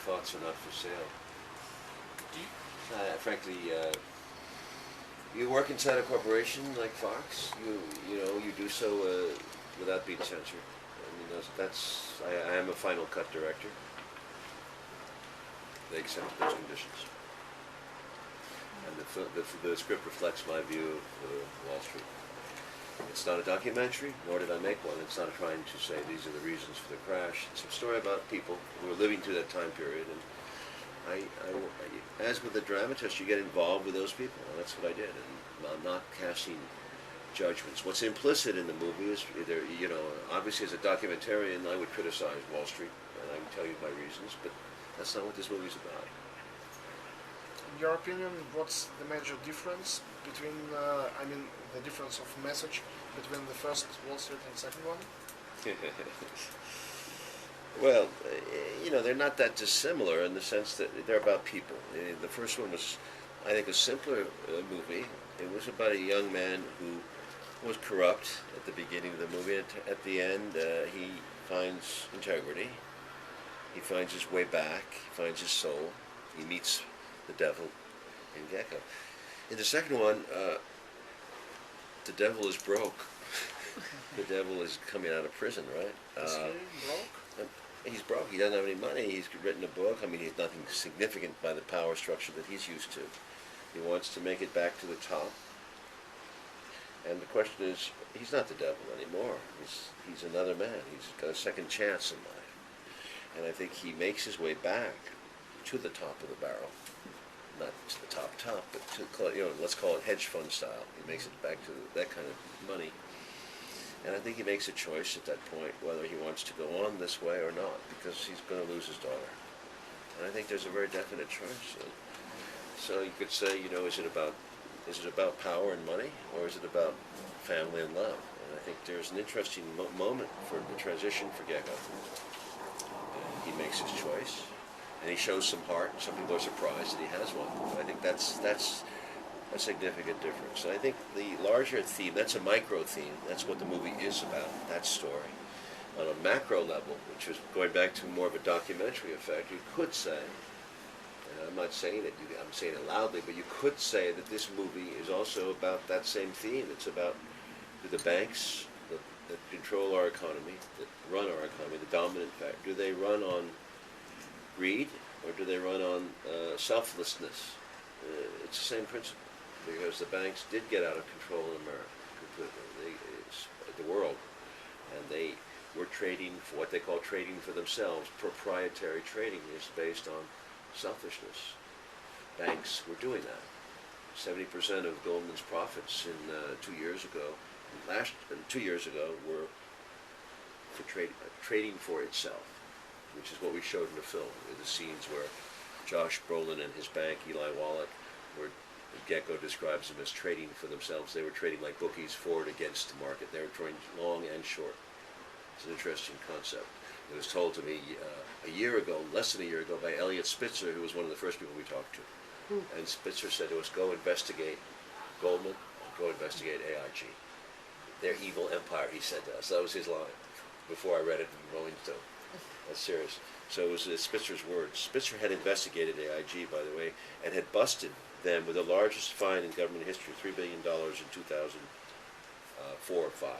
thoughts are not for sale. Do you, Frankly, you work inside a corporation like Fox. You do so without being censored. I mean, I am a Final Cut director. They accept those conditions, and the script reflects my view of Wall Street. It's not a documentary, nor did I make one. It's not trying to say these are the reasons for the crash. It's a story about people who were living through that time period, and as with a dramatist, you get involved with those people, and that's what I did. And I'm not casting judgments. What's implicit in the movie is, obviously as a documentarian, I would criticize Wall Street, and I would tell you my reasons, but that's not what this movie's about. in your opinion, what's the major difference between, the difference of message between the first Wall Street and the second one? Well, they're not that dissimilar in the sense that they're about people. The first one was, I think, a simpler movie. It was about a young man who was corrupt at the beginning of the movie. At the end, he finds integrity. He finds his way back. He finds his soul. He meets the devil in Gecko. In the second one, the devil is broke. The devil is coming out of prison, right? Is he broke? He's broke. He doesn't have any money. He's written a book. I mean, he's nothing significant by the power structure that he's used to. He wants to make it back to the top. And the question is, he's not the devil anymore. He's another man. He's got a second chance in life. And I think he makes his way back to the top of the barrel. Not to the top, but let's call it hedge fund style. He makes it back to that kind of money. And I think he makes a choice at that point whether he wants to go on this way or not, because he's going to lose his daughter. And I think there's a very definite choice. So you could say, is it about power and money, or is it about family and love? And I think there's an interesting moment for the transition for Gecko. He makes his choice, and he shows some heart. Some people are surprised that he has one. But I think that's a significant difference. And I think the larger theme, that's a micro theme. That's what the movie is about, that story. On a macro level, which is going back to more of a documentary effect, you could say, and I'm not saying it, I'm saying it loudly, but you could say that this movie is also about that same theme. It's about the banks that control our economy, that run our economy, the dominant factor. Do they run on greed, or do they run on selflessness? It's the same principle, because the banks did get out of control in America completely, the world, and they were trading for what they call trading for themselves. Proprietary trading is based on selfishness. Banks were doing that. 70% of Goldman's profits in 2 years ago, 2 years ago, were for trading for itself, which is what we showed in the film. The scenes where Josh Brolin and his bank, Eli Wallach, where Gecko describes them as trading for themselves. They were trading like bookies, forward against the market. They were trading long and short. It's an interesting concept. It was told to me less than a year ago, by Elliot Spitzer, who was one of the first people we talked to. And Spitzer said to us, go investigate Goldman, go investigate AIG. Their evil empire, he said to us. That was his line before I read it in Rolling Stone. That's serious. So it was Spitzer's words. Spitzer had investigated AIG, by the way, and had busted them with the largest fine in government history, $3 billion in 2004 or 5.